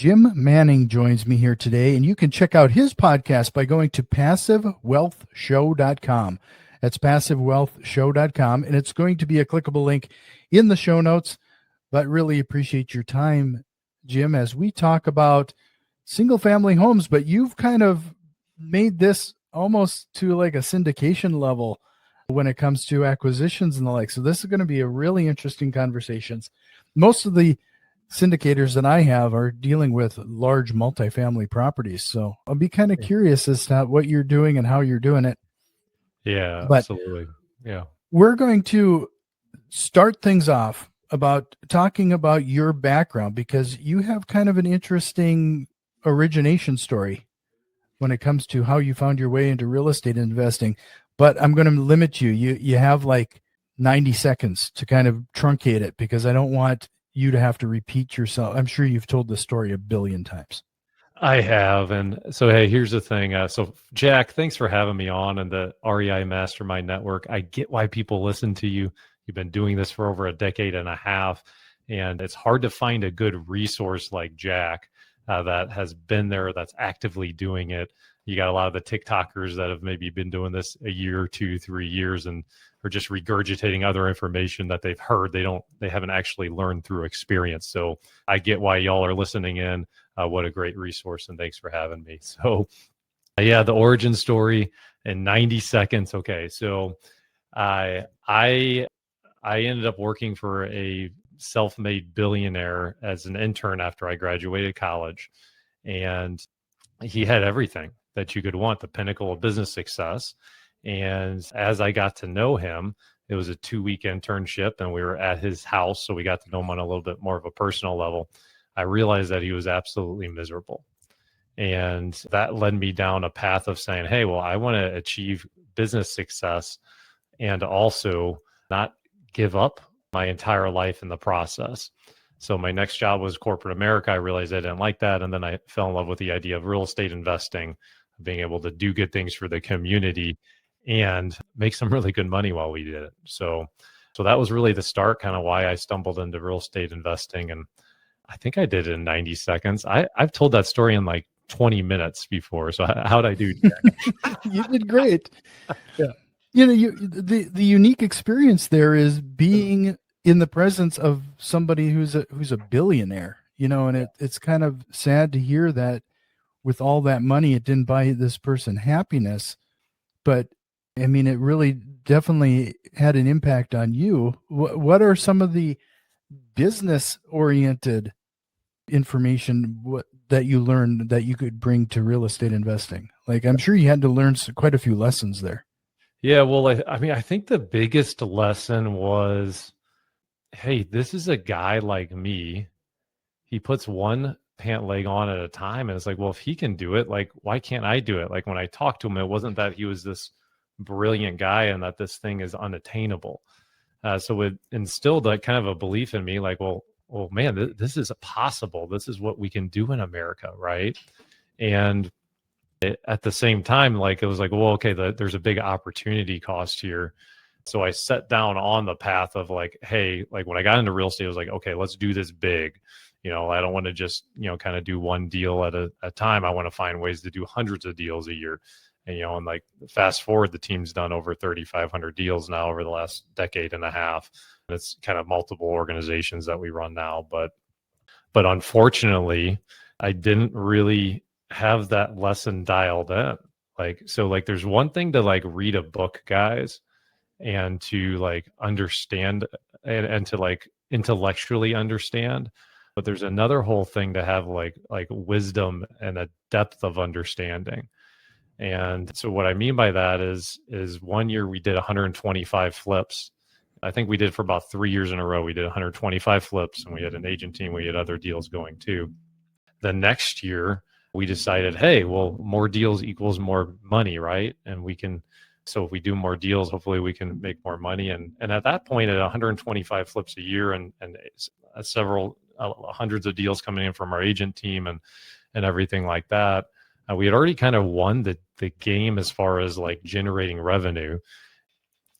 Jim Manning joins me here today, and you can check out his podcast by going to PassiveWealthShow.com. That's PassiveWealthShow.com, and it's going to be a clickable link in the show notes. But really appreciate your time, Jim, as we talk about single-family homes. But you've kind of made this almost to like a syndication level when it comes to acquisitions and the like. So this is going to be a really interesting conversation. Most of the syndicators that I have are dealing with large multifamily properties. So I'll be kind of curious as to what you're doing and how you're doing it. Yeah, But absolutely. Yeah. we're going to start things off about talking about your background, because you have kind of an interesting origination story when it comes to how you found your way into real estate investing. But I'm going to limit you. You have like 90 seconds to kind of truncate it, because I don't want you to have to repeat yourself. I'm sure you've told this story a billion times. I have. And so, hey, here's the thing. So, Jack, thanks for having me on and the REI Mastermind Network. I get why people listen to you. You've been doing this for over a decade and a half, and it's hard to find a good resource like Jack that has been there, that's actively doing it. You got a lot of the TikTokers that have maybe been doing this a year, 2, 3 years, and are just regurgitating other information that they've heard. They haven't actually learned through experience. So I get why y'all are listening in. What a great resource, and thanks for having me. So yeah, the origin story in 90 seconds. Okay. So I ended up working for a self-made billionaire as an intern after I graduated college. And he had everything that you could want, the pinnacle of business success. And as I got to know him, it was a 2-week internship, and we were at his house. So we got to know him on a little bit more of a personal level. I realized that he was absolutely miserable. And that led me down a path of saying, hey, well, I want to achieve business success and also not give up my entire life in the process. So my next job was corporate America. I realized I didn't like that. And then I fell in love with the idea of real estate investing, being able to do good things for the community and make some really good money while we did it. So that was really the start, kind of why I stumbled into real estate investing. And I think I did it in 90 seconds. I've told that story in like 20 minutes before. So how'd I do, Jack? You did great. Yeah. The unique experience there is being in the presence of somebody who's a billionaire, and it's kind of sad to hear that with all that money, it didn't buy this person happiness. But I mean, it really definitely had an impact on you. What are some of the business oriented information that you learned that you could bring to real estate investing? Like, I'm sure you had to learn quite a few lessons there. Yeah, well, I mean, I think the biggest lesson was, hey, this is a guy like me. He puts one pant leg on at a time. And it's like, well, if he can do it, like, why can't I do it? Like, when I talked to him, it wasn't that he was this brilliant guy and that this thing is unattainable. So it instilled like kind of a belief in me, like, well, man, this is possible. This is what we can do in America, right? And at the same time, like, it was like, well, okay, there's a big opportunity cost here. So I set down on the path of like, hey, like when I got into real estate, I was like, okay, let's do this big. I don't want to just, kind of do one deal at a time. I want to find ways to do hundreds of deals a year. And like fast forward, the team's done over 3,500 deals now over the last decade and a half. It's kind of multiple organizations that we run now. But unfortunately, I didn't really have that lesson dialed in. Like there's one thing to like read a book, guys, and to like understand and to like intellectually understand. But there's another whole thing to have like wisdom and a depth of understanding. And so what I mean by that is one year we did 125 flips. I think we did for about 3 years in a row. We did 125 flips, and we had an agent team. We had other deals going too. The next year we decided, hey, well, more deals equals more money, right? And so if we do more deals, hopefully we can make more money. And at that point, at 125 flips a year and several hundreds of deals coming in from our agent team and everything like that, we had already kind of won the game as far as like generating revenue.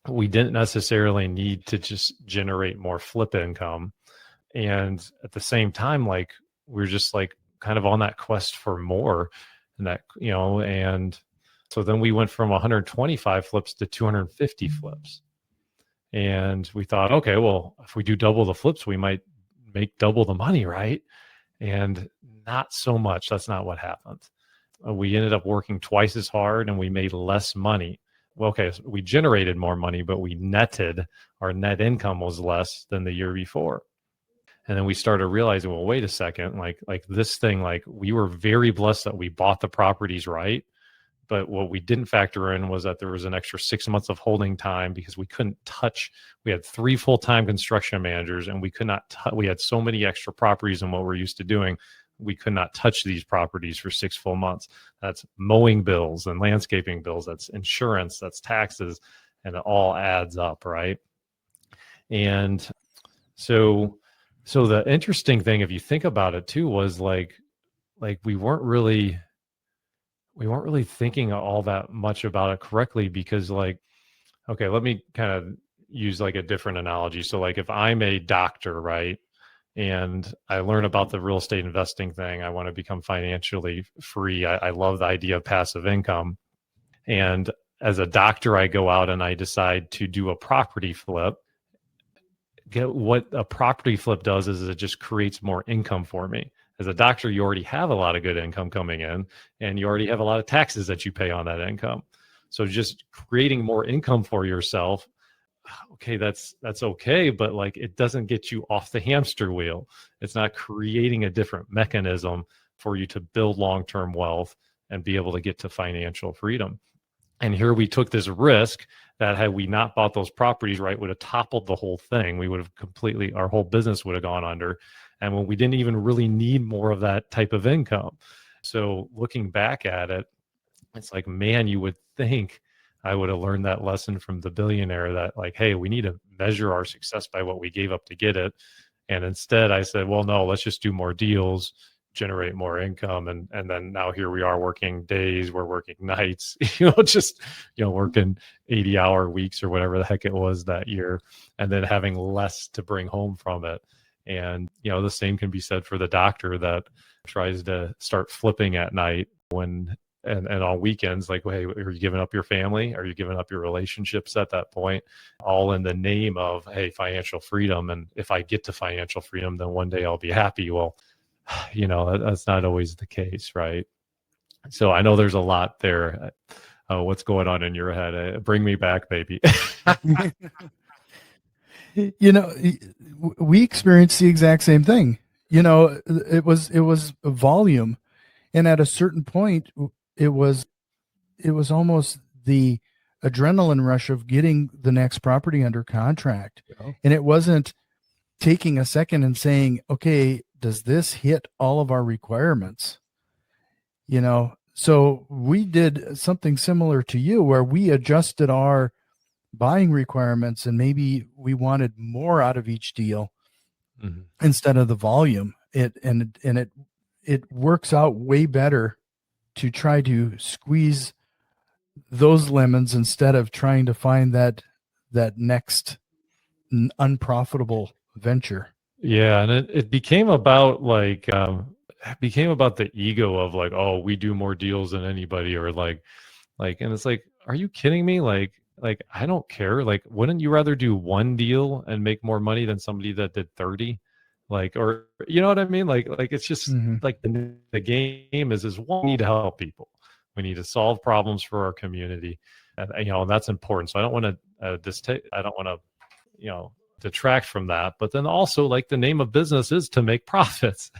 We didn't necessarily need to just generate more flip income. And at the same time, like, we're just like kind of on that quest for more, and that, and so then we went from 125 flips to 250 flips. And we thought, okay, well, if we do double the flips, we might make double the money, right? And not so much. That's not what happened. We ended up working twice as hard and we made less money. Well, okay, so we generated more money, but our net income was less than the year before. And then we started realizing, well, wait a second, like this thing, like we were very blessed that we bought the properties right. But what we didn't factor in was that there was an extra 6 months of holding time because we couldn't touch. We had 3 full-time construction managers, and we could not. We had so many extra properties than what we're used to doing. We could not touch these properties for 6 full months. That's mowing bills and landscaping bills. That's insurance. That's taxes, and it all adds up, right? And so the interesting thing, if you think about it too, was like we weren't really thinking all that much about it correctly, because like, okay, let me kind of use like a different analogy. So like if I'm a doctor, right, and I learn about the real estate investing thing, I want to become financially free. I love the idea of passive income. And as a doctor, I go out and I decide to do a property flip. What a property flip does is it just creates more income for me. As a doctor, you already have a lot of good income coming in, and you already have a lot of taxes that you pay on that income. So just creating more income for yourself, okay, that's okay, but like it doesn't get you off the hamster wheel. It's not creating a different mechanism for you to build long-term wealth and be able to get to financial freedom. And here we took this risk that had we not bought those properties right, would have toppled the whole thing. We would have our whole business would have gone under. And when we didn't even really need more of that type of income. So looking back at it, it's like, man, you would think I would have learned that lesson from the billionaire that like, hey, we need to measure our success by what we gave up to get it. And instead I said, well, no, let's just do more deals, generate more income. And then now here we are working days, we're working nights, working 80-hour weeks or whatever the heck it was that year, and then having less to bring home from it. And, the same can be said for the doctor that tries to start flipping at night and on weekends, like, well, hey, are you giving up your family? Are you giving up your relationships at that point? All in the name of, hey, financial freedom. And if I get to financial freedom, then one day I'll be happy. Well, that's not always the case, right? So I know there's a lot there. What's going on in your head? Bring me back, baby. We experienced the exact same thing. It was a volume, and at a certain point, it was almost the adrenaline rush of getting the next property under contract, and it wasn't taking a second and saying, okay, does this hit all of our requirements? So we did something similar to you, where we adjusted our buying requirements, and maybe we wanted more out of each deal instead of the volume. It works out way better to try to squeeze those lemons instead of trying to find that next unprofitable venture. Yeah, and it became about like the ego of like, oh, we do more deals than anybody, or like, and it's like, are you kidding me? Like I don't care. Like, wouldn't you rather do one deal and make more money than somebody that did 30? Like, or you know what I mean? Like it's just like the game is we need to help people. We need to solve problems for our community, and that's important. So I don't want to I don't want to detract from that. But then also, like, the name of business is to make profits.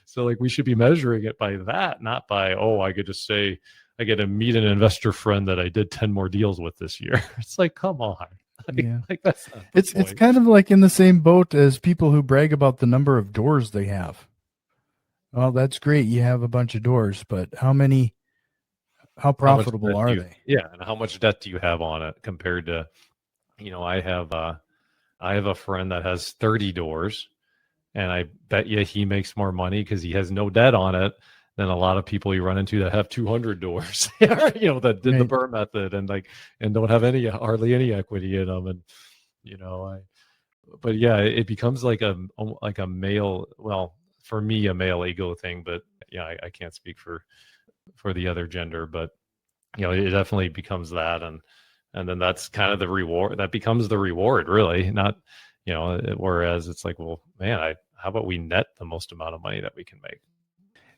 So we should be measuring it by that, not by, oh, I get to say I get to meet an investor friend that I did 10 more deals with this year. It's like, come on. That's not the point. It's kind of like in the same boat as people who brag about the number of doors they have. Well, that's great. You have a bunch of doors, but how profitable are they? Yeah. And how much debt do you have on it compared to, I have a friend that has 30 doors, and I bet you he makes more money because he has no debt on it than a lot of people you run into that have 200 doors, that did the BRRRR method and don't have hardly any equity in them. And, but yeah, it becomes like a male, well, for me, a male ego thing, but yeah, I can't speak for the other gender, but it definitely becomes that. And then that's kind of the reward that becomes the reward, really, not, whereas it's like, well, man, how about we net the most amount of money that we can make?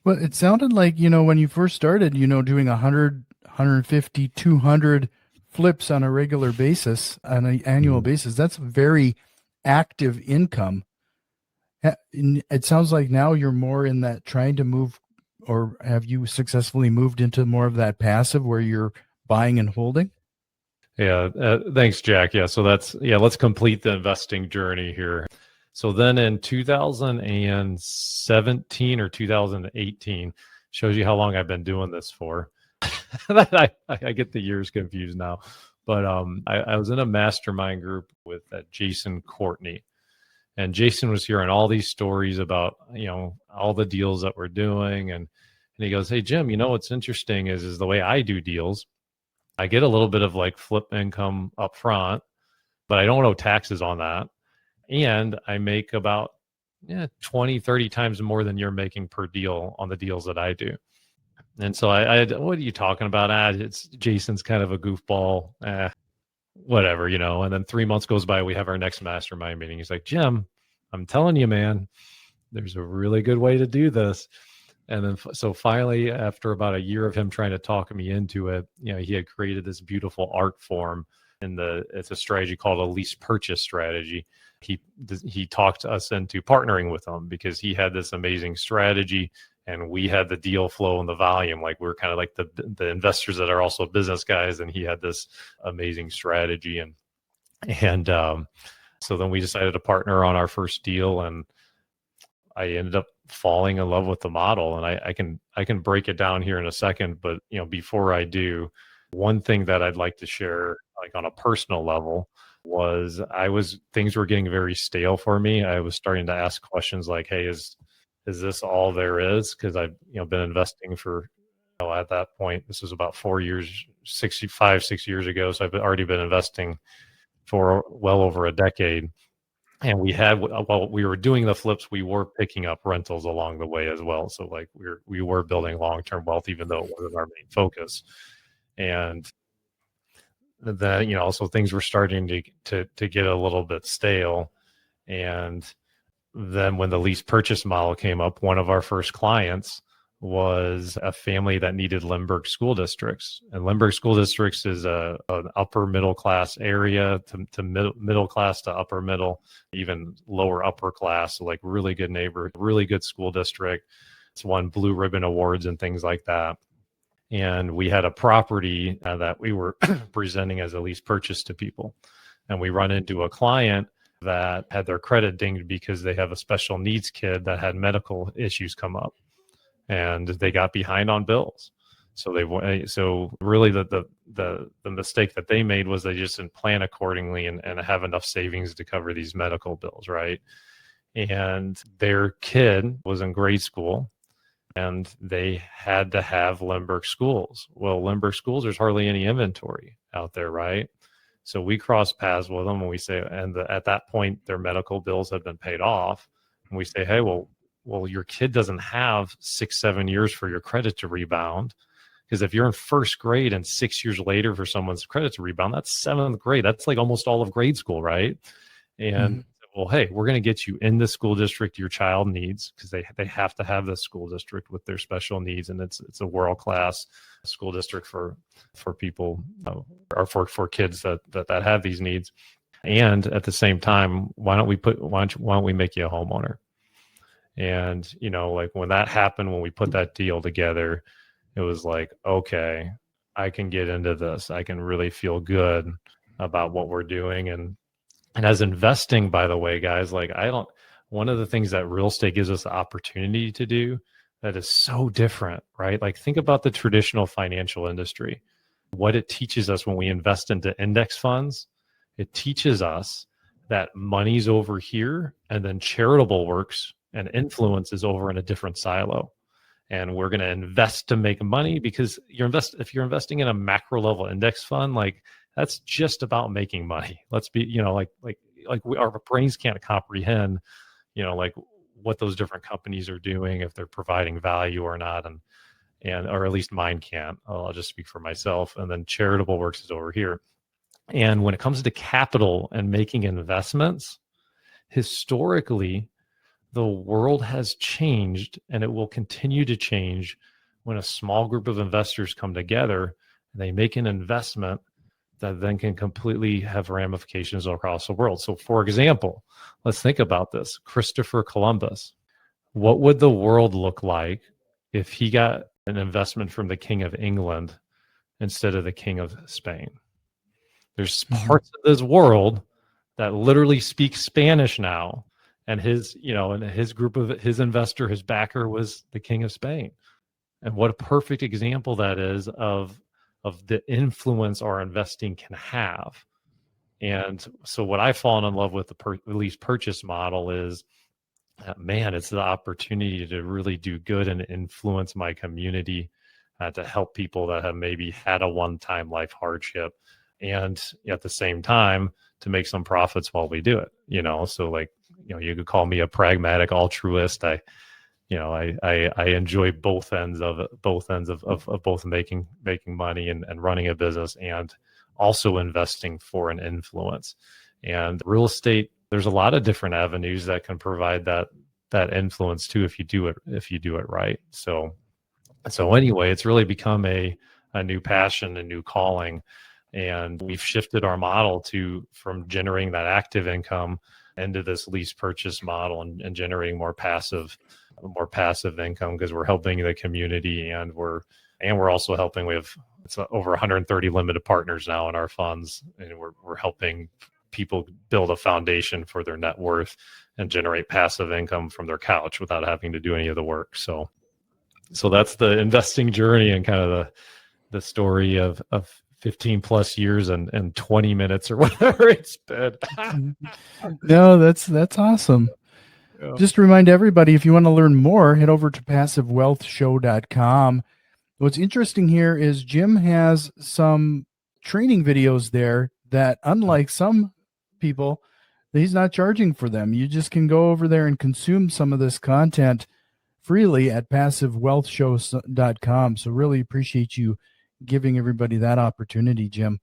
Well, it sounded like, when you first started, doing 100, 150, 200 flips on a regular basis, on an annual basis. That's very active income. It sounds like now you're more in that trying to move, or have you successfully moved into more of that passive where you're buying and holding? Yeah. Thanks, Jack. Yeah. So let's complete the investing journey here. So then in 2017 or 2018, shows you how long I've been doing this for. I get the years confused now, but I was in a mastermind group with Jason Courtney, and Jason was hearing all these stories about all the deals that we're doing, and he goes, "Hey Jim, what's interesting is the way I do deals. I get a little bit of like flip income up front, but I don't owe taxes on that, and I make about 20, 30 times more than you're making per deal on the deals that I do." And so I what are you talking about? It's Jason's kind of a goofball, whatever, And then 3 months goes by, we have our next mastermind meeting. He's like, "Jim, I'm telling you, man, there's a really good way to do this." And then, so finally, after about a year of him trying to talk me into it, he had created this beautiful art form. It's a strategy called a lease purchase strategy. He talked us into partnering with him because he had this amazing strategy, and we had the deal flow and the volume. Like, we're kind of like the investors that are also business guys, and he had this amazing strategy. And so then we decided to partner on our first deal, and I ended up falling in love with the model. And I can break it down here in a second, but before I do, one thing that I'd like to share, like on a personal level, was things were getting very stale for me. I was starting to ask questions like, "Hey, is this all there is?" Because I've been investing for, at that point, this was about 4 years, 6 years ago. So I've already been investing for well over a decade. And while we were doing the flips, we were picking up rentals along the way as well. So like we were building long-term wealth, even though it wasn't our main focus. And then, so things were starting to get a little bit stale. And then when the lease purchase model came up, one of our first clients was a family that needed Lindbergh school districts. And Lindbergh school districts is an upper middle class area to middle class to upper middle, even lower upper class. So like really good neighbor, really good school district. It's won blue ribbon awards and things like that. And we had a property that we were presenting as a lease purchase to people. And we run into a client that had their credit dinged because they have a special needs kid that had medical issues come up, and they got behind on bills. So really the mistake that they made was they just didn't plan accordingly and have enough savings to cover these medical bills, right? And their kid was in grade school, and they had to have Lindbergh schools. Well, Lindbergh schools, there's hardly any inventory out there, right? So we cross paths with them, and we say, at that point, their medical bills have been paid off. And we say, "Hey, well, your kid doesn't have 6-7 years for your credit to rebound. Because if you're in first grade and 6 years later for someone's credit to rebound, that's seventh grade. That's like almost all of grade school, right?" And well, hey, we're going to get you in the school district your child needs, because they have to have the school district with their special needs, and it's a world class school district for people or for kids that have these needs. And at the same time, why don't we make you a homeowner? And like when that happened, when we put that deal together, it was like, okay, I can get into this. I can really feel good about what we're doing. And as investing, by the way, guys, like one of the things that real estate gives us the opportunity to do that is so different, right? Like think about the traditional financial industry. What it teaches us when we invest into index funds, it teaches us that money's over here, and then charitable works and influence is over in a different silo. And we're going to invest to make money, because if you're investing in a macro level index fund, like that's just about making money. Let's be, like our brains can't comprehend, like what those different companies are doing, if they're providing value or not, and or at least mine can't. I'll just speak for myself. And then charitable works is over here. And when it comes to capital and making investments, historically, the world has changed, and it will continue to change when a small group of investors come together and they make an investment that then can completely have ramifications across the world. So, for example, let's think about this. Christopher Columbus. What would the world look like if he got an investment from the King of England instead of the King of Spain? There's parts of this world that literally speak Spanish now, and his group of his investor, his backer was the King of Spain. And what a perfect example that is of the influence our investing can have. And so what I've fallen in love with the lease purchase model is, man, it's the opportunity to really do good and influence my community, to help people that have maybe had a one-time life hardship, and at the same time to make some profits while we do it. So like, you could call me a pragmatic altruist. I enjoy both ends of both making money and running a business, and also investing for an influence. And real estate, there's a lot of different avenues that can provide that influence too, if you do it right. So anyway, it's really become a new passion, a new calling. And we've shifted our model from generating that active income into this lease purchase model, and generating more passive income, because we're helping the community, and we're also helping. It's over 130 limited partners now in our funds, and we're helping people build a foundation for their net worth and generate passive income from their couch without having to do any of the work. So that's the investing journey, and kind of the story of 15 plus years and 20 minutes or whatever it's been. No, that's awesome. Yeah. Just to remind everybody, if you want to learn more, head over to passivewealthshow.com. What's interesting here is Jim has some training videos there that, unlike some people, he's not charging for them. You just can go over there and consume some of this content freely at passivewealthshow.com. So really appreciate you giving everybody that opportunity, Jim.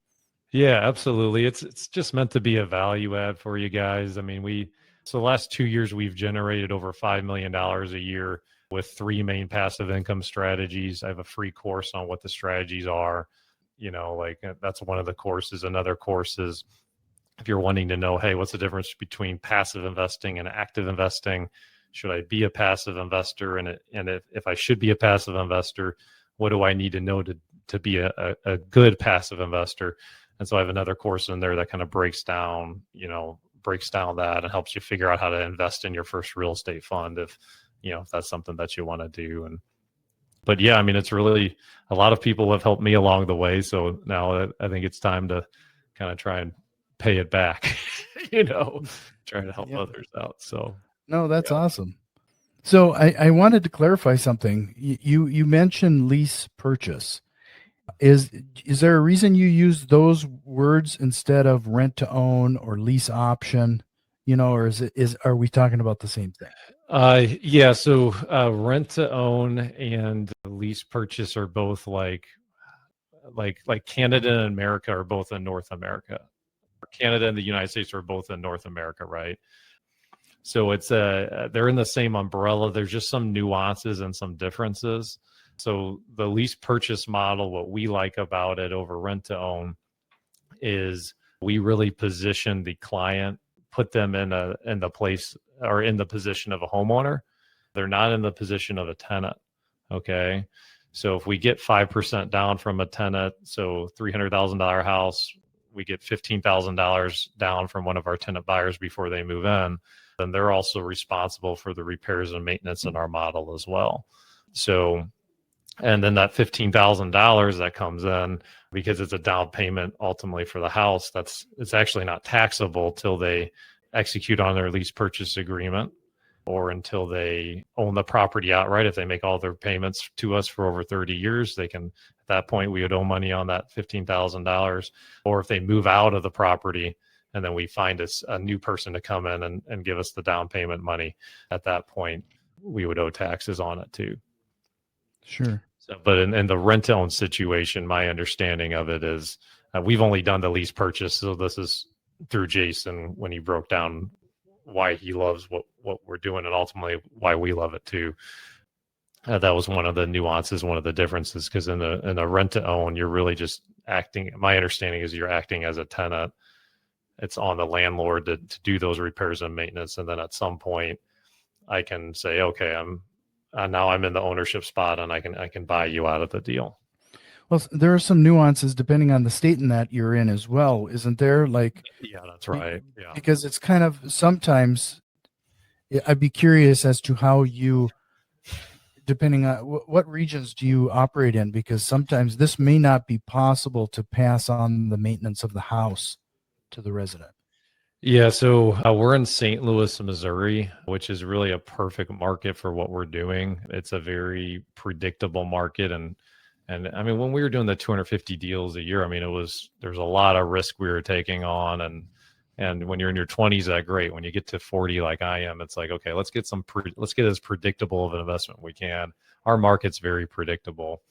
Yeah, absolutely. It's just meant to be a value add for you guys. I mean, so the last 2 years, we've generated over $5 million a year with 3 main passive income strategies. I have a free course on what the strategies are. That's one of the courses. Another course is, if you're wanting to know, hey, what's the difference between passive investing and active investing? Should I be a passive investor? And if I should be a passive investor, what do I need to know to be a good passive investor? And so I have another course in there that kind of breaks down that and helps you figure out how to invest in your first real estate fund, if that's something that you want to do. But yeah, I mean, it's really, a lot of people have helped me along the way. So now I think it's time to kind of try and pay it back, trying to help others out. So no, that's awesome. So I wanted to clarify something. You mentioned lease purchase. Is there a reason you use those words instead of rent to own or lease option? Or are we talking about the same thing? Yeah. So rent to own and lease purchase are both like Canada and America are both in North America. Canada and the United States are both in North America, right? So it's they're in the same umbrella. There's just some nuances and some differences. So the lease purchase model, what we like about it over rent to own is we really position the client, put them in the place or in the position of a homeowner. They're not in the position of a tenant. Okay. So if we get 5% down from a tenant, so $300,000 house, we get $15,000 down from one of our tenant buyers before they move in, then they're also responsible for the repairs and maintenance in our model as well. So, and then that $15,000 that comes in, because it's a down payment ultimately for the house, it's actually not taxable till they execute on their lease purchase agreement, or until they own the property outright. If they make all their payments to us for over 30 years, they can, at that point, we would owe money on that $15,000. Or if they move out of the property and then we find a new person to come in and give us the down payment money. At that point, we would owe taxes on it too. Sure. So, but in the rent-to-own situation, my understanding of it is we've only done the lease purchase. So this is through Jason when he broke down why he loves what we're doing and ultimately why we love it too. That was one of the nuances, one of the differences, because in a rent-to-own, you're really just acting. My understanding is you're acting as a tenant. It's on the landlord to do those repairs and maintenance, and then at some point, I can say, okay, now I'm in the ownership spot, and I can buy you out of the deal. Well, there are some nuances depending on the state in that you're in as well, isn't there? Like, yeah, that's right. Yeah, because it's kind of sometimes I'd be curious as to how you, depending on what regions do you operate in, because sometimes this may not be possible to pass on the maintenance of the house to the resident. Yeah, so we're in St. Louis, Missouri, which is really a perfect market for what we're doing. It's a very predictable market, and I mean, when we were doing the 250 deals a year, I mean, there's a lot of risk we were taking on, and when you're in your 20s, that's great. When you get to 40, like I am, it's like, okay, let's get as predictable of an investment we can. Our market's very predictable,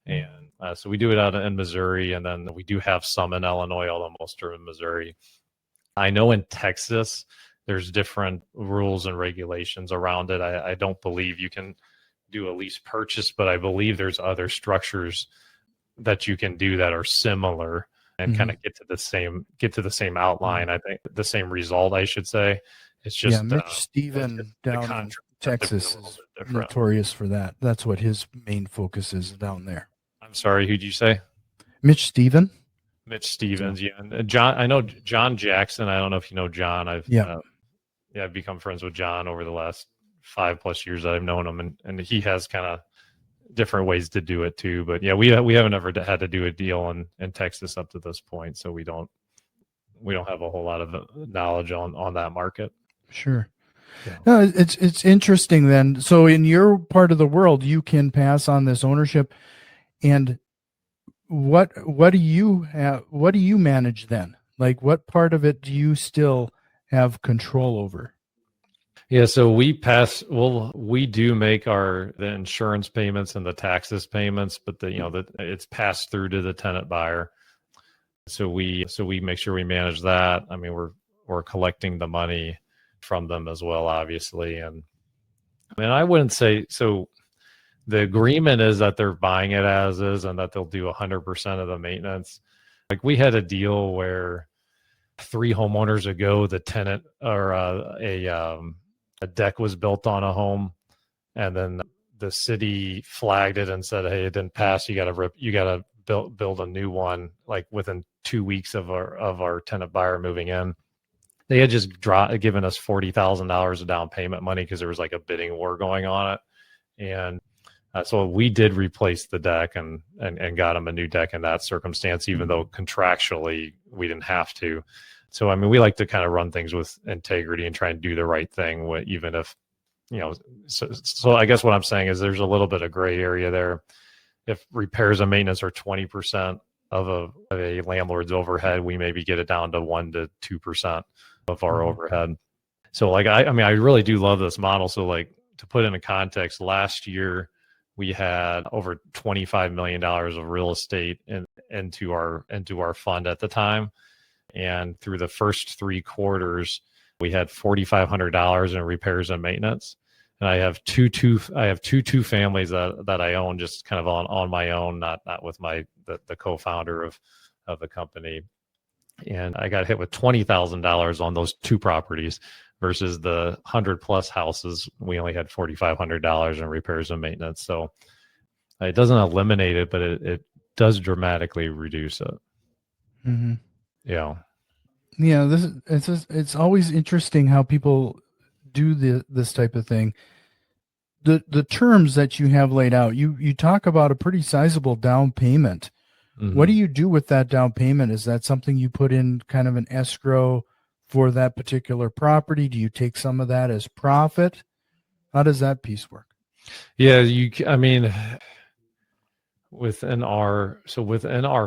and so we do it out in Missouri, and then we do have some in Illinois, although most are in Missouri. I know in Texas, there's different rules and regulations around it. I don't believe you can do a lease purchase, but I believe there's other structures that you can do that are similar and kind of get to the same outline. I think the same result, I should say. It's just Mitch Steven down in Texas is notorious for that. That's what his main focus is down there. I'm sorry, who'd you say? Mitch Steven. Mitch Stevens, yeah. And John, I know John Jackson. I don't know if you know John. I've become friends with John over the last 5+ years that I've known him, and he has kind of different ways to do it too. But yeah, we haven't ever had to do a deal in Texas up to this point, so we don't have a whole lot of knowledge on that market. Sure. Yeah. No, it's interesting then. So in your part of the world, you can pass on this ownership, and what do you have? What do you manage then? Like, what part of it do you still have control over? Yeah, so we do make the insurance payments and the taxes payments, but it's passed through to the tenant buyer. So we make sure we manage that. I mean, we're collecting the money from them as well, obviously. And I mean, I wouldn't say so. The agreement is that they're buying it as is and that they'll do 100% of the maintenance. Like we had a deal where 3 homeowners ago, the tenant or a deck was built on a home, and then the city flagged it and said, "Hey, it didn't pass. You got to build a new one." Like within 2 weeks of our tenant buyer moving in, they had just given us $40,000 of down payment money because there was like a bidding war going on it, and so we did replace the deck and got them a new deck in that circumstance, even though contractually we didn't have to. So, I mean, we like to kind of run things with integrity and try and do the right thing, even if, so I guess what I'm saying is there's a little bit of gray area there. If repairs and maintenance are 20% of a landlord's overhead, we maybe get it down to 1 to 2% of our overhead. So like, I mean, I really do love this model. So like to put into context, last year we had over $25 million of real estate into our fund at the time. And through the first 3 quarters, we had $4,500 in repairs and maintenance. And I have two families that I own just kind of on my own, not with the co-founder of the company. And I got hit with $20,000 on those 2 properties versus the 100+ houses. We only had $4,500 in repairs and maintenance. So it doesn't eliminate it, but it does dramatically reduce it. Mm-hmm. Yeah. Yeah. It's always interesting how people do this type of thing. The terms that you have laid out, you talk about a pretty sizable down payment. Mm-hmm. What do you do with that down payment? Is that something you put in kind of an escrow for that particular property? Do you take some of that as profit? How does that piece work? Yeah, I mean, within our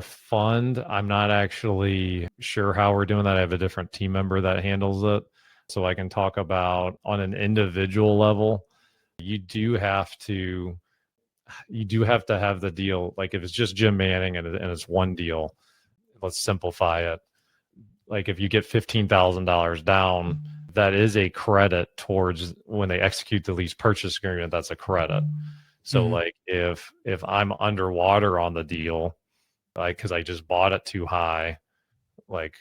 fund, I'm not actually sure how we're doing that. I have a different team member that handles it. So I can talk about on an individual level, you do have to have the deal. Like if it's just Jim Manning and it's one deal, let's simplify it. Like if you get $15,000 down, that is a credit towards when they execute the lease purchase agreement. That's a credit. So like if I'm underwater on the deal, like because I just bought it too high, like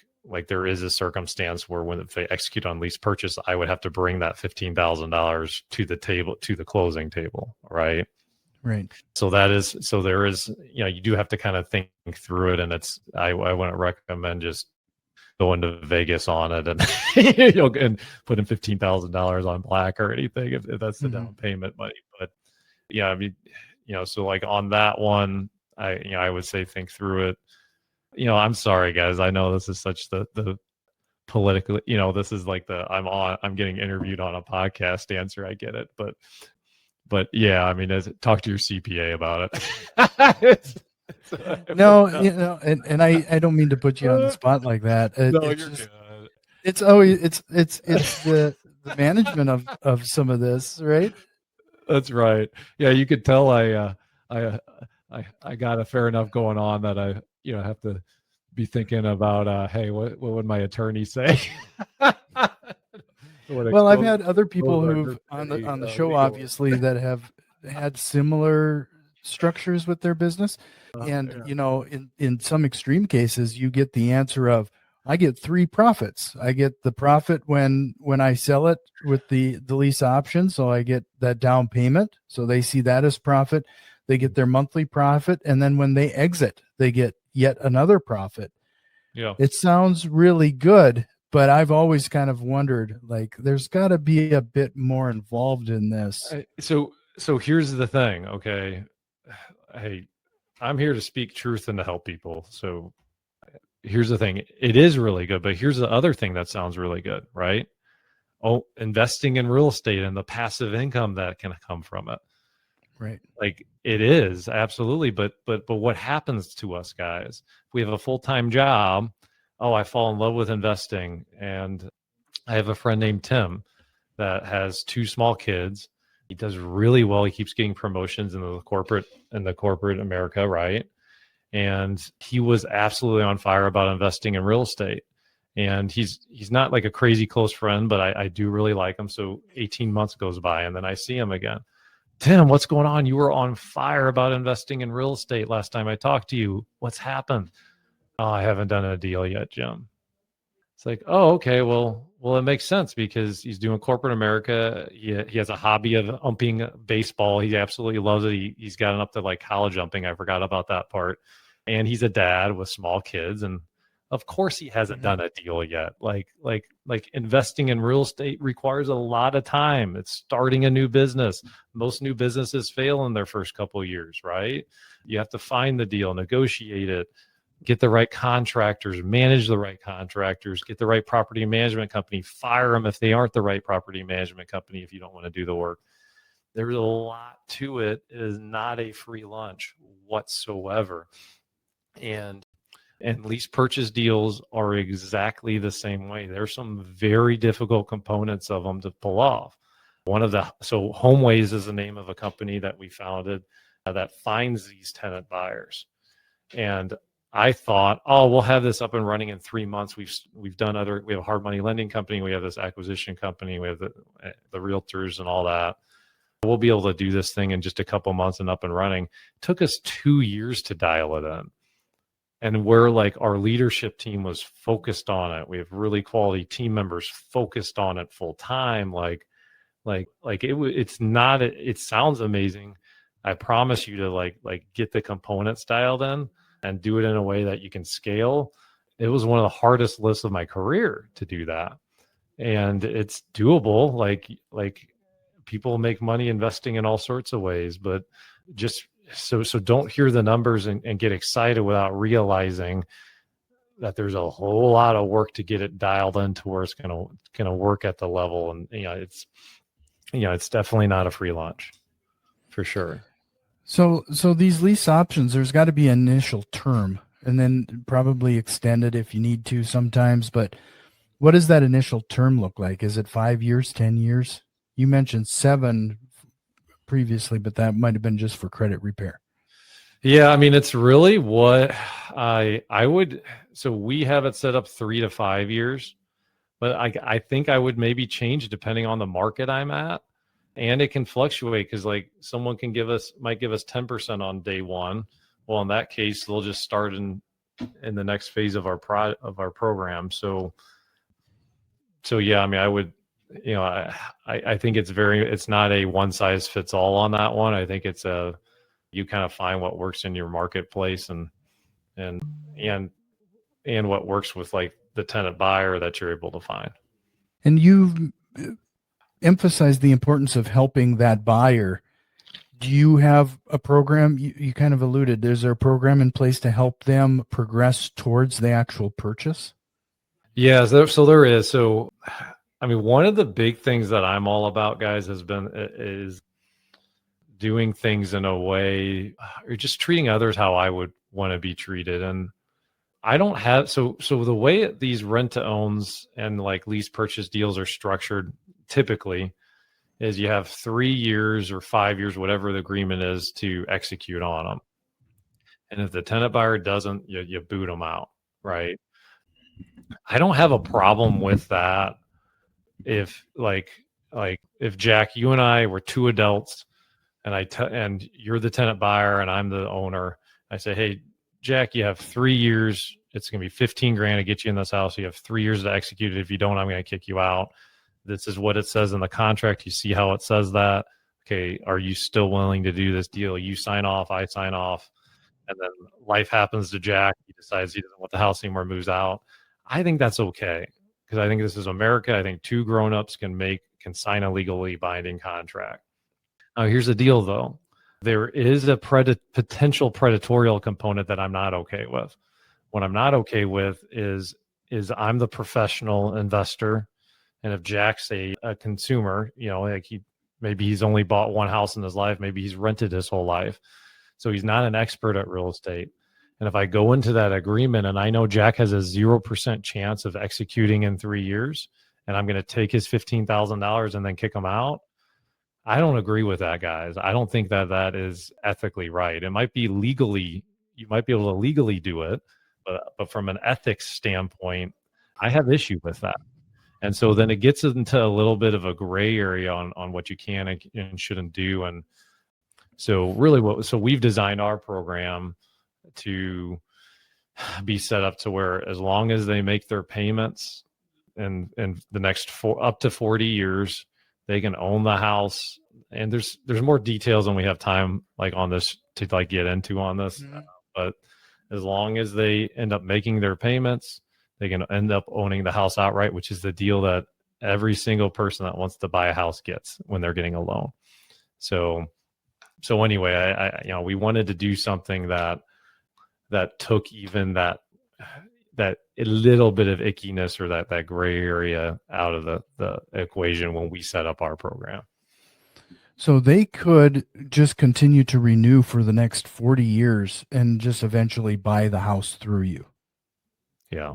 there is a circumstance where if they execute on lease purchase, I would have to bring that $15,000 to the table, to the closing table, right? Right. So there is, you do have to kind of think through it, and I wouldn't recommend just going to Vegas on it and and putting $15,000 on black or anything if that's the down payment money. But yeah, I mean, so like on that one, I would say think through it. I'm sorry guys. I know this is such the politically, this is like I'm getting interviewed on a podcast answer. I get it, but yeah, I mean, talk to your CPA about it. No, and I don't mean to put you on the spot like that. No, It's you're just, good. it's always, it's the management of some of this, right? That's right. Yeah, you could tell I got a fair enough going on that I have to be thinking about hey, what would my attorney say? Well, I've had other people who've on the show, obviously, that have had similar structures with their business, and in some extreme cases, you get the answer of, I get three profits. I get the profit when I sell it with the lease option, so I get that down payment, so they see that as profit. They get their monthly profit, and then when they exit, they get yet another profit. Yeah. It sounds really good, but I've always kind of wondered, like, there's got to be a bit more involved in this. So here's the thing, okay? Hey, I'm here to speak truth and to help people. So here's the thing. It is really good, but here's the other thing that sounds really good, right? Oh, investing in real estate and the passive income that can come from it. Right. Like it is absolutely, but what happens to us guys? We have a full-time job. Oh, I fall in love with investing, and I have a friend named Tim that has two small kids. He does really well. He keeps getting promotions in the corporate America, right? And he was absolutely on fire about investing in real estate. And he's not like a crazy close friend, but I do really like him. So 18 months goes by, and then I see him again. Tim, what's going on? You were on fire about investing in real estate last time I talked to you. What's happened? Oh, I haven't done a deal yet, Jim. It's like, oh, okay. Well, it makes sense because he's doing corporate America. He has a hobby of umping baseball. He absolutely loves it. He's gotten up to like college umping. I forgot about that part. And he's a dad with small kids. And of course he hasn't done a deal yet. Like investing in real estate requires a lot of time. It's starting a new business. Most new businesses fail in their first couple of years, right? You have to find the deal, negotiate it, get the right contractors, manage the right contractors, get the right property management company, fire them if they aren't the right property management company if you don't want to do the work. There's a lot to it. It is not a free lunch whatsoever. And lease purchase deals are exactly the same way. There's some very difficult components of them to pull off. So HomeWays is the name of a company that we founded that finds these tenant buyers. And I thought, oh, we'll have this up and running in 3 months. We have a hard money lending company. We have this acquisition company. We have the realtors and all that. We'll be able to do this thing in just a couple months and up and running. It took us 2 years to dial it in. And we're like, our leadership team was focused on it. We have really quality team members focused on it full time. It sounds amazing. I promise you to like get the components dialed in and do it in a way that you can scale. It was one of the hardest lists of my career to do that. And it's doable. Like people make money investing in all sorts of ways, but just so don't hear the numbers and get excited without realizing that there's a whole lot of work to get it dialed in to where it's gonna work at the level. And it's definitely not a free lunch for sure. So these lease options, there's got to be an initial term and then probably extended if you need to sometimes. But what does that initial term look like? Is it 5 years, 10 years? You mentioned 7 previously, but that might have been just for credit repair. Yeah, I mean, it's really what I would. So we have it set up 3 to 5 years, but I think I would maybe change depending on the market I'm at, and it can fluctuate because like someone might give us 10% on day one. Well, in that case, they'll just start in the next phase of our program. So yeah, I mean, I would, I think it's not a one size fits all on that one. I think you kind of find what works in your marketplace and and and what works with like the tenant buyer that you're able to find. And you've emphasized the importance of helping that buyer. Do you have a program? You kind of alluded, there's a program in place to help them progress towards the actual purchase? Yeah, so there is. So, I mean, one of the big things that I'm all about, guys, is doing things in a way, or just treating others how I would want to be treated. And I don't have so the way these rent to owns and like lease purchase deals are structured typically is you have 3 years or 5 years, whatever the agreement is, to execute on them. And if the tenant buyer doesn't, you boot them out, right? I don't have a problem with that if if Jack, you and I were two adults and and you're the tenant buyer and I'm the owner. I say, hey, Jack, you have 3 years. It's going to be 15 grand to get you in this house. You have 3 years to execute it. If you don't, I'm going to kick you out. This is what it says in the contract. You see how it says that. Okay, are you still willing to do this deal? You sign off, I sign off, and then life happens to Jack. He decides he doesn't want the house anymore, moves out. I think that's okay because I think this is America. I think two grown-ups can sign a legally binding contract. Now, here's the deal, though. There is a potential predatorial component that I'm not okay with. What I'm not okay with is I'm the professional investor, and if Jack's a consumer, like maybe he's only bought one house in his life, maybe he's rented his whole life, so he's not an expert at real estate. And if I go into that agreement and I know Jack has a 0% chance of executing in 3 years, and I'm going to take his $15,000 and then kick him out, I don't agree with that, guys. I don't think that is ethically right. It might be legally, you might be able to legally do it, but from an ethics standpoint, I have issue with that. And so then it gets into a little bit of a gray area on what you can and shouldn't do. And so really so we've designed our program to be set up to where as long as they make their payments and the next up to 40 years, they can own the house. And there's more details than we have time like on this to like get into on this. Mm-hmm. But as long as they end up making their payments, they can end up owning the house outright, which is the deal that every single person that wants to buy a house gets when they're getting a loan. So anyway, I we wanted to do something that took even that a little bit of ickiness or that gray area out of the equation when we set up our program. So they could just continue to renew for the next 40 years and just eventually buy the house through you. Yeah.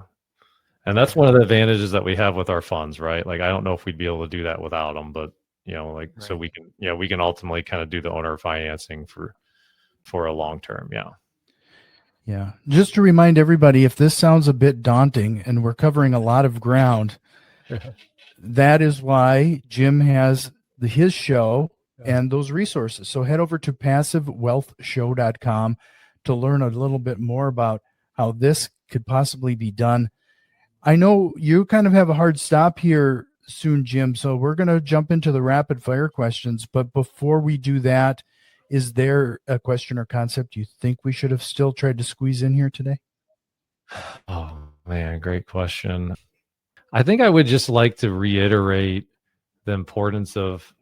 And that's one of the advantages that we have with our funds, right? Like, I don't know if we'd be able to do that without them, but right. So we can ultimately kind of do the owner financing for a long term. Yeah. Yeah. Just to remind everybody, if this sounds a bit daunting and we're covering a lot of ground, that is why Jim has his show and those resources. So head over to passivewealthshow.com to learn a little bit more about how this could possibly be done. I know you kind of have a hard stop here soon, Jim, so we're going to jump into the rapid fire questions. But before we do that, is there a question or concept you think we should have still tried to squeeze in here today? Oh, man, great question. I think I would just like to reiterate the importance of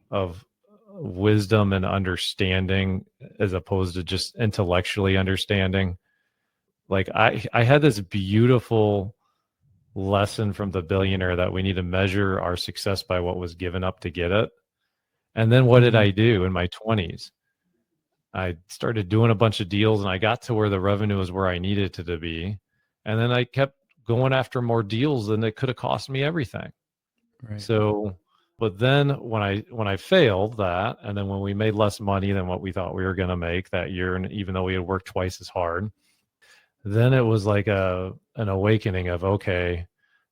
wisdom and understanding as opposed to just intellectually understanding. Like I had this beautiful lesson from the billionaire that we need to measure our success by what was given up to get it. And then what did I do in my 20s? I started doing a bunch of deals, and I got to where the revenue was where I needed it to be. And then I kept going after more deals, and it could have cost me everything. Right. So, but then when I failed that, and then when we made less money than what we thought we were going to make that year, and even though we had worked twice as hard, then it was like an awakening of, okay,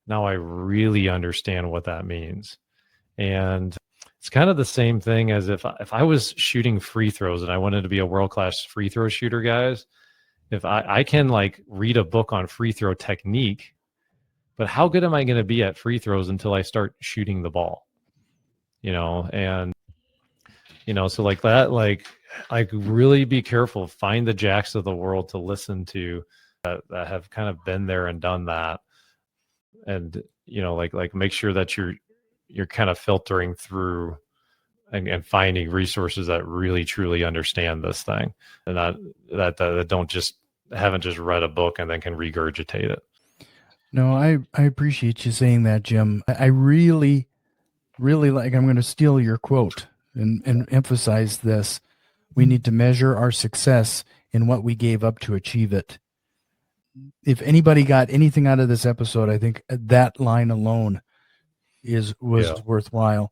now I really understand what that means. And it's kind of the same thing as if I was shooting free throws and I wanted to be a world-class free throw shooter, guys. If I can like read a book on free throw technique, but how good am I going to be at free throws until I start shooting the ball? And so like that, like really be careful, find the jacks of the world to listen to that have kind of been there and done that. And, like make sure that you're kind of filtering through and finding resources that really truly understand this thing, and that don't just haven't just read a book and then can regurgitate it. No, I appreciate you saying that, Jim. I really, really like, I'm going to steal your quote and emphasize this. We need to measure our success in what we gave up to achieve it. If anybody got anything out of this episode, I think that line alone was worthwhile.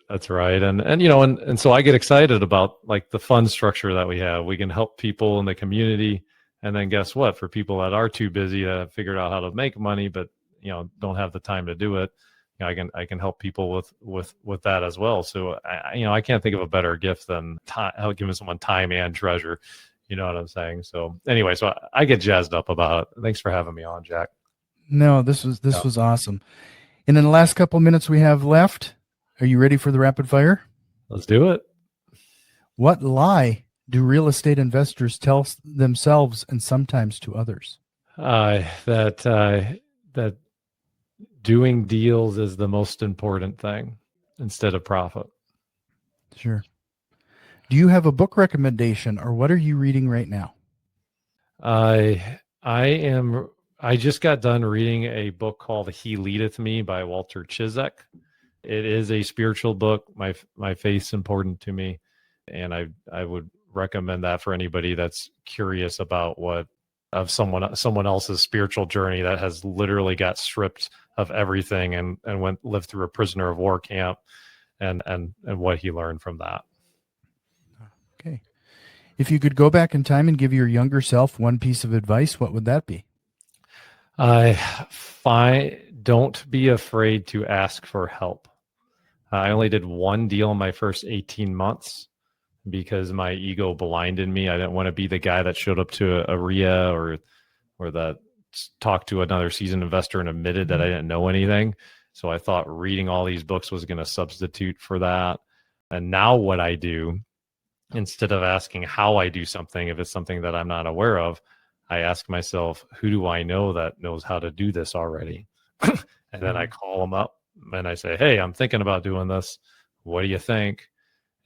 That's right. And so I get excited about like the fund structure that we have. We can help people in the community. And then guess what? For people that are too busy to have figured out how to make money, but don't have the time to do it, I can help people with that as well. So I can't think of a better gift than time, giving someone time and treasure. You know what I'm saying? So anyway, so I get jazzed up about it. Thanks for having me on, Jack. No, this was awesome. And in the last couple minutes we have left, are you ready for the rapid fire? Let's do it. What lie do real estate investors tell themselves and sometimes to others? That doing deals is the most important thing instead of profit. Sure. Do you have a book recommendation, or what are you reading right now? I just got done reading a book called He Leadeth Me by Walter Chizek. It is a spiritual book. My faith's important to me, and I would recommend that for anybody that's curious about someone else's spiritual journey that has literally got stripped of everything and lived through a prisoner of war camp and what he learned from that. Okay. If you could go back in time and give your younger self one piece of advice, what would that be? Don't be afraid to ask for help. I only did one deal in my first 18 months because my ego blinded me. I didn't want to be the guy that showed up to a RIA or that talked to another seasoned investor and admitted that I didn't know anything. So I thought reading all these books was going to substitute for that. And now what I do, instead of asking how I do something, if it's something that I'm not aware of, I ask myself, who do I know that knows how to do this already? And then I call them up and I say, hey, I'm thinking about doing this. What do you think?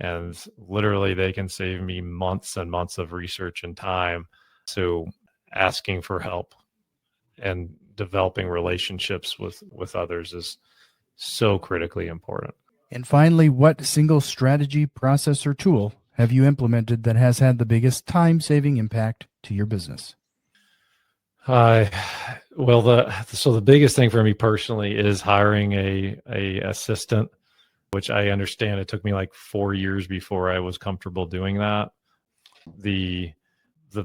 And literally they can save me months and months of research and time. So asking for help and developing relationships with others is so critically important. And finally, what single strategy, process, or tool have you implemented that has had the biggest time-saving impact to your business? Well, the biggest thing for me personally is hiring a assistant, which I understand it took me like 4 years before I was comfortable doing that. The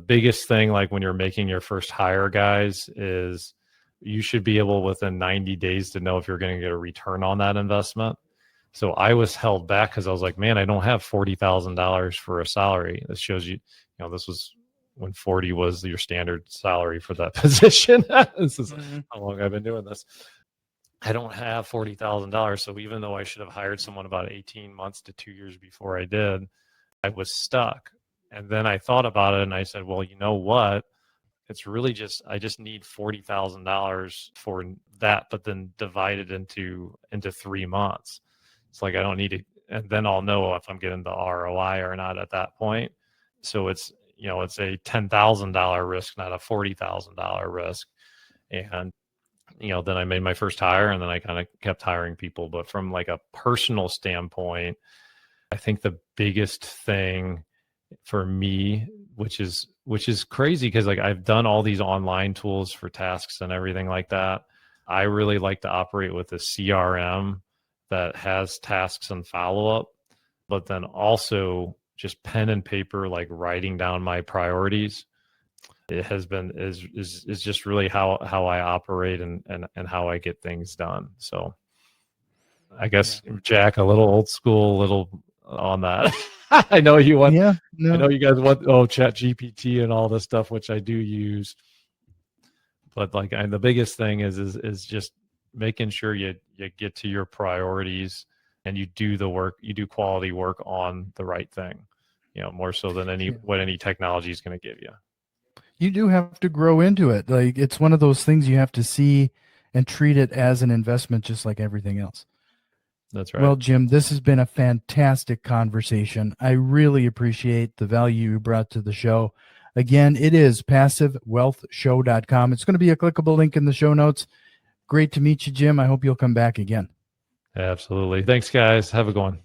biggest thing, like when you're making your first hire, guys, is you should be able within 90 days to know if you're going to get a return on that investment. So I was held back because I was like, man, I don't have $40,000 for a salary. This shows you, this was when 40 was your standard salary for that position. This is how long I've been doing this. I don't have $40,000. So even though I should have hired someone about 18 months to 2 years before I did, I was stuck. And then I thought about it and I said, well, you know what? It's really I just need $40,000 for that, but then divide it into 3 months. It's like, I don't need to, and then I'll know if I'm getting the ROI or not at that point. So it's a $10,000 risk, not a $40,000 risk. And, then I made my first hire and then I kind of kept hiring people. But from like a personal standpoint, I think the biggest thing for me, which is crazy because like I've done all these online tools for tasks and everything like that. I really like to operate with a CRM that has tasks and follow-up, but then also just pen and paper, like writing down my priorities. It has been is just really how I operate and how I get things done. So I guess Jack, a little old school, a little on that. I know you want. Yeah, I no, know you guys want Chat GPT and all this stuff, which I do use. But like, and the biggest thing is just making sure you get to your priorities and you do the work, you do quality work on the right thing. You know, more so than what any technology is going to give you. you do have to grow into it. Like it's one of those things you have to see and treat it as an investment, just like everything else. That's right. Well, Jim, this has been a fantastic conversation. I really appreciate the value you brought to the show. Again, it is passivewealthshow.com. It's going to be a clickable link in the show notes. Great to meet you, Jim. I hope you'll come back again. Absolutely. Thanks, guys. Have a good one.